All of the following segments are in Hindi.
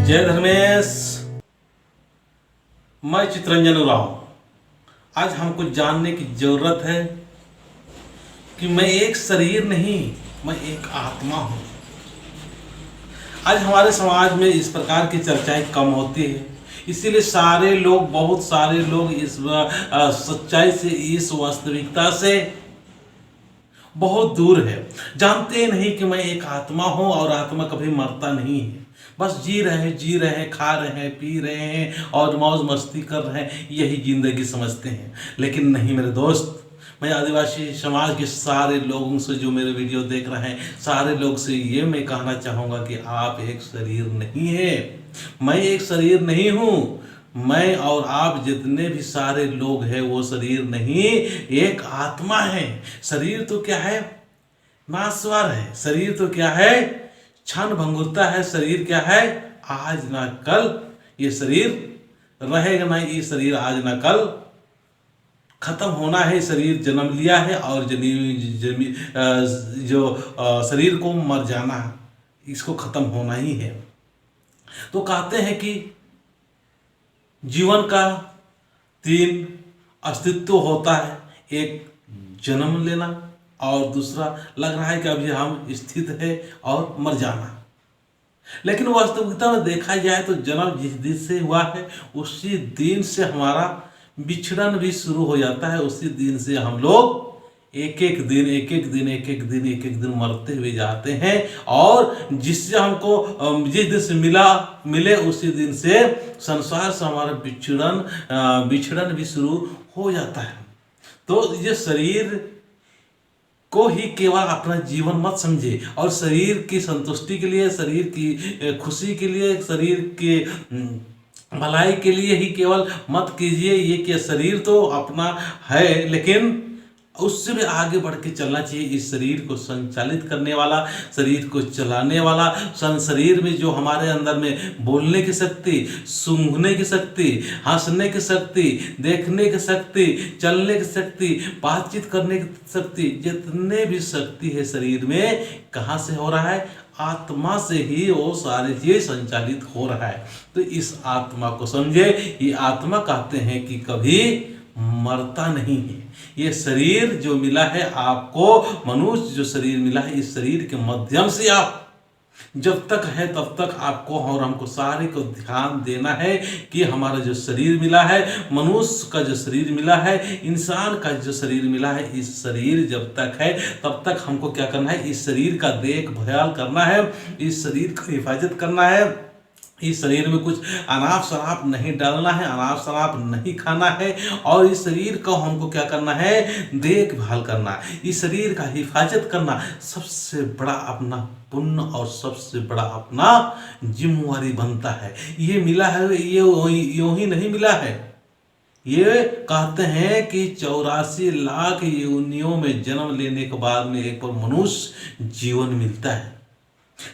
जय धर्मेश। मैं चितरंजन उरांव। आज हमको जानने की जरूरत है कि मैं एक शरीर नहीं, मैं एक आत्मा हूँ। आज हमारे समाज में इस प्रकार की चर्चाएं कम होती है, इसीलिए बहुत सारे लोग इस सच्चाई से, इस वास्तविकता से बहुत दूर है। जानते नहीं कि मैं एक आत्मा हूँ और आत्मा कभी मरता नहीं है। बस जी रहे हैं, खा रहे हैं, पी रहे हैं और मौज मस्ती कर रहे हैं, यही जिंदगी समझते हैं। लेकिन नहीं मेरे दोस्त, मैं आदिवासी समाज के सारे लोगों से जो मेरे वीडियो देख रहे हैं, सारे लोग से ये मैं कहना चाहूँगा कि आप एक शरीर नहीं है, मैं एक शरीर नहीं हूँ। मैं और आप जितने भी सारे लोग हैं वो शरीर नहीं, एक आत्मा है। शरीर तो क्या है, नाश्वर है। शरीर तो क्या है, क्षण भंगुरता है। शरीर क्या है, आज ना कल ये शरीर रहेगा। ना ये शरीर आज ना कल खत्म होना है। शरीर जन्म लिया है और शरीर को मर जाना है, इसको खत्म होना ही है। तो कहते हैं कि जीवन का 3 अस्तित्व होता है, एक जन्म लेना और दूसरा लग रहा है कि अभी हम स्थित है और मर जाना। लेकिन वास्तविकता में देखा जाए तो जन्म जिस दिन से हुआ है उसी दिन से हमारा बिछड़न भी शुरू हो जाता है। उसी दिन से हम लोग एक एक दिन मरते हुए जाते हैं और जिससे हमको जिस दिन से मिले उसी दिन से संसार से हमारा बिछड़न भी शुरू हो जाता है। तो ये शरीर को ही केवल अपना जीवन मत समझे और शरीर की संतुष्टि के लिए, शरीर की खुशी के लिए, शरीर के भलाई के लिए ही केवल मत कीजिए ये कि शरीर तो अपना है, लेकिन उससे भी आगे बढ़ के चलना चाहिए। इस शरीर को संचालित करने वाला, शरीर को चलाने वाला, शरीर में जो हमारे अंदर में बोलने की शक्ति, सूंघने की शक्ति, हंसने की शक्ति, देखने की शक्ति, चलने की शक्ति, बातचीत करने की शक्ति, जितने भी शक्ति है शरीर में, कहाँ से हो रहा है, आत्मा से ही वो सारी चीज संचालित हो रहा है। तो इस आत्मा को समझे। ये आत्मा कहते हैं कि कभी मरता नहीं है। ये शरीर जो मिला है आपको, मनुष्य जो शरीर मिला है, इस शरीर के माध्यम से आप जब तक है तब तक आपको और हमको सारे को ध्यान देना है कि हमारा जो शरीर मिला है, मनुष्य का जो शरीर मिला है, इंसान का जो शरीर मिला है, इस शरीर जब तक है तब तक हमको क्या करना है, इस शरीर का देखभाल करना है, इस शरीर का हिफाजत करना है। इस शरीर में कुछ अनाप शराब नहीं डालना है, अनाप शराब नहीं खाना है और इस शरीर को हमको क्या करना है, देखभाल करना है, इस शरीर का हिफाजत करना सबसे बड़ा अपना पुण्य और सबसे बड़ा अपना जिम्मेवारी बनता है। ये मिला है, ये यूं ही नहीं मिला है। ये कहते हैं कि 84 लाख योनियों में जन्म लेने के बाद में एक बार मनुष्य जीवन मिलता है।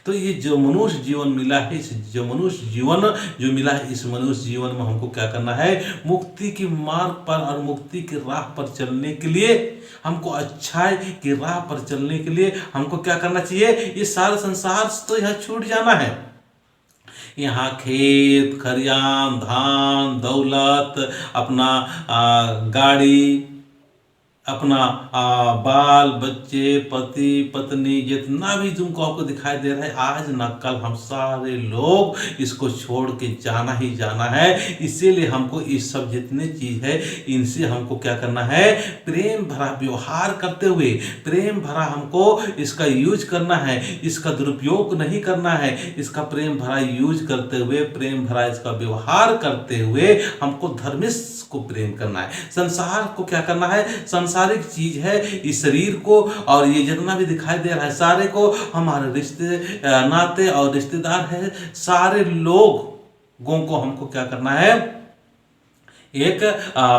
तो ये जो मनुष्य जीवन मिला है, इस जो मनुष्य जीवन जो मिला है, इस मनुष्य जीवन में हमको क्या करना है, मुक्ति की मार्ग पर और मुक्ति की राह पर चलने के लिए, हमको अच्छाई की राह पर चलने के लिए हमको क्या करना चाहिए, ये सारा संसार तो यहाँ छूट जाना है। यहाँ खेत खरियान, धान दौलत, अपना गाड़ी, अपना बाल बच्चे, पति पत्नी, जितना भी तुमको आपको दिखाई दे रहा है, आज न कल हम सारे लोग इसको छोड़ के जाना ही जाना है। इसीलिए हमको इस सब जितने चीज है इनसे हमको क्या करना है, प्रेम भरा व्यवहार करते हुए, प्रेम भरा हमको इसका यूज करना है, इसका दुरुपयोग नहीं करना है। इसका प्रेम भरा यूज करते हुए, प्रेम भरा इसका व्यवहार करते हुए हमको धर्मिष्ठ को प्रेम करना है। संसार को क्या करना है, सांसारिक चीज है, इस शरीर को और ये जितना भी दिखाई दे रहा है सारे को हमारे रिश्ते नाते और रिश्तेदार है, सारे लोगों को हमको क्या करना है, एक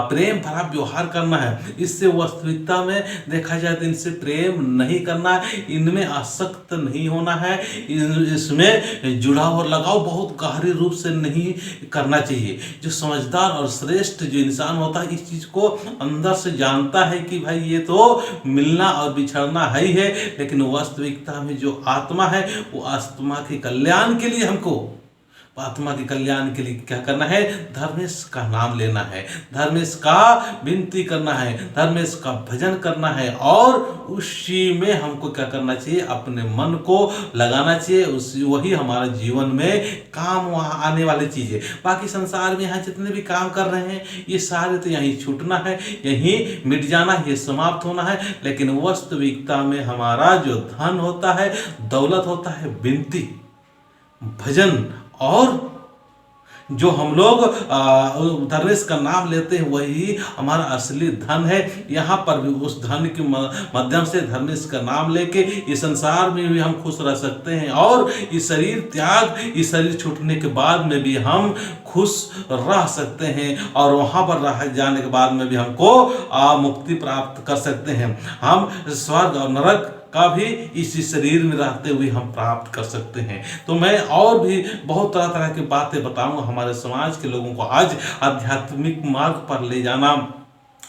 प्रेम भरा व्यवहार करना है। इससे वास्तविकता में देखा जाए तो इनसे प्रेम नहीं करना है, इनमें आसक्त नहीं होना है, इसमें जुड़ाव और लगाव बहुत गहरे रूप से नहीं करना चाहिए। जो समझदार और श्रेष्ठ जो इंसान होता है इस चीज को अंदर से जानता है कि भाई ये तो मिलना और बिछड़ना है ही है, लेकिन वास्तविकता में जो आत्मा है वो आत्मा के कल्याण के लिए हमको आत्मा के कल्याण के लिए क्या करना है? धर्मेश का नाम लेना है, धर्मेश का विनती करना है, धर्मेश का भजन करना है और उसी में हमको क्या करना चाहिए? अपने मन को लगाना चाहिए। उसी वही हमारा जीवन में काम आने वाली चीज है। बाकी संसार में यहाँ जितने भी काम कर रहे हैं ये सारे तो यहीं छूटना है, यहीं मिट जाना है, ये समाप्त होना है। लेकिन वास्तविकता में हमारा जो धन होता है, दौलत होता है, विनती, भजन और जो हम लोग धर्मेश का नाम लेते हैं वही हमारा असली धन है। यहाँ पर भी उस धन के माध्यम से धर्मेश का नाम लेके इस संसार में भी हम खुश रह सकते हैं और इस शरीर त्याग, इस शरीर छूटने के बाद में भी हम खुश रह सकते हैं और वहाँ पर रह जाने के बाद में भी हमको मुक्ति प्राप्त कर सकते हैं। हम स्वर्ग और नरक का भी इसी शरीर में रहते हुए हम प्राप्त कर सकते हैं। तो मैं और भी बहुत तरह तरह की बातें बताऊंगा। हमारे समाज के लोगों को आज आध्यात्मिक मार्ग पर ले जाना,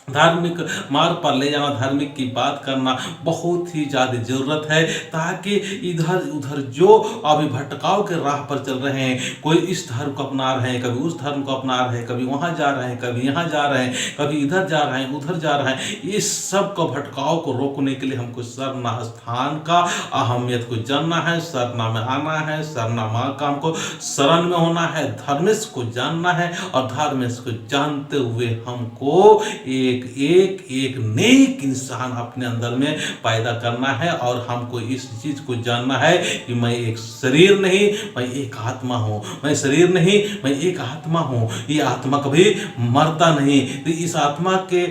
धार्मिक मार्ग पर ले जाना, धार्मिक की बात करना बहुत ही ज़्यादा ज़रूरत है, ताकि इधर उधर जो अभी भटकाव के राह पर चल रहे हैं, कोई इस धर्म को अपना रहे हैं, कभी उस धर्म को अपना रहे हैं, कभी वहाँ जा रहे हैं, कभी यहाँ जा रहे हैं, कभी इधर जा रहे हैं, उधर जा रहे हैं, इस सब को भटकाव को रोकने के लिए हमको सरना स्थान का अहमियत को जानना है, सरना में आना है, सरना माँ का हमको शरण में होना है, धर्मेश को जानना है और धर्मेश को जानते हुए हमको एक नेक इंसान अपने अंदर में पैदा करना है और हमको इस चीज को जानना है कि मैं एक शरीर नहीं, मैं एक आत्मा हूँ, मैं शरीर नहीं, मैं एक आत्मा हूँ। ये आत्मा कभी मरता नहीं। तो इस आत्मा के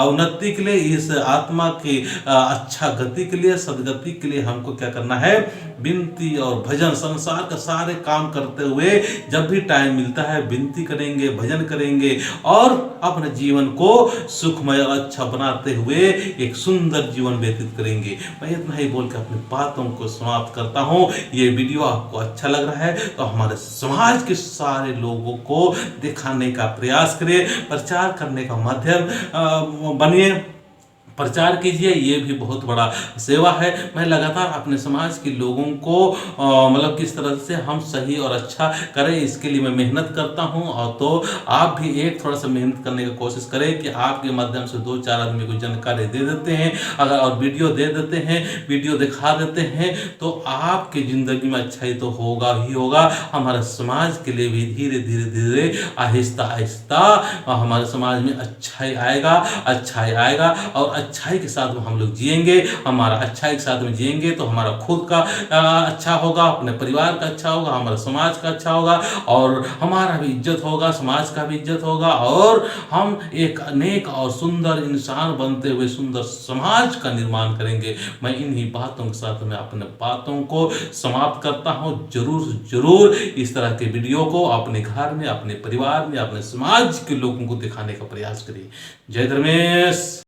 उन्नति के लिए, इस आत्मा की अच्छा गति के लिए, सदगति के लिए हमको क्या करना है? विनती और भजन। संसार का सारे काम करते हुए जब भी टाइम मिलता है विनती करेंगे, भजन करेंगे और अपने जीवन को सुखमय और अच्छा बनाते हुए एक सुंदर जीवन व्यतीत करेंगे। मैं इतना ही बोल के अपनी बातों को समाप्त करता हूँ। ये वीडियो आपको अच्छा लग रहा है तो हमारे समाज के सारे लोगों को दिखाने का प्रयास करिए, प्रचार करने का माध्यम बनिए, प्रचार कीजिए। ये भी बहुत बड़ा सेवा है। मैं लगातार अपने समाज के लोगों को मतलब किस तरह से हम सही और अच्छा करें इसके लिए मैं मेहनत करता हूं। और तो आप भी एक थोड़ा सा मेहनत करने की कोशिश करें कि आपके माध्यम से 2-4 आदमी को जानकारी दे देते हैं अगर और वीडियो दे देते हैं, वीडियो दिखा देते हैं तो आपकी ज़िंदगी में अच्छाई तो होगा ही होगा। हमारे समाज के लिए भी धीरे धीरे धीरे आहिस्ता आहिस्ता हमारे समाज में अच्छाई आएगा और अच्छाई के साथ में हम लोग जिएंगे। हमारा अच्छाई के साथ में जिएंगे तो हमारा खुद का अच्छा होगा, अपने परिवार का अच्छा होगा, हमारा समाज का अच्छा होगा और हमारा भी इज्जत होगा, समाज का भी इज्जत होगा और हम एक नेक और सुंदर इंसान बनते हुए सुंदर समाज का निर्माण करेंगे। मैं इन्हीं बातों के साथ में अपने बातों को समाप्त करता हूँ। जरूर इस तरह के वीडियो को अपने घर में, अपने परिवार में, अपने समाज के लोगों को दिखाने का प्रयास करिए। जय धर्मेश।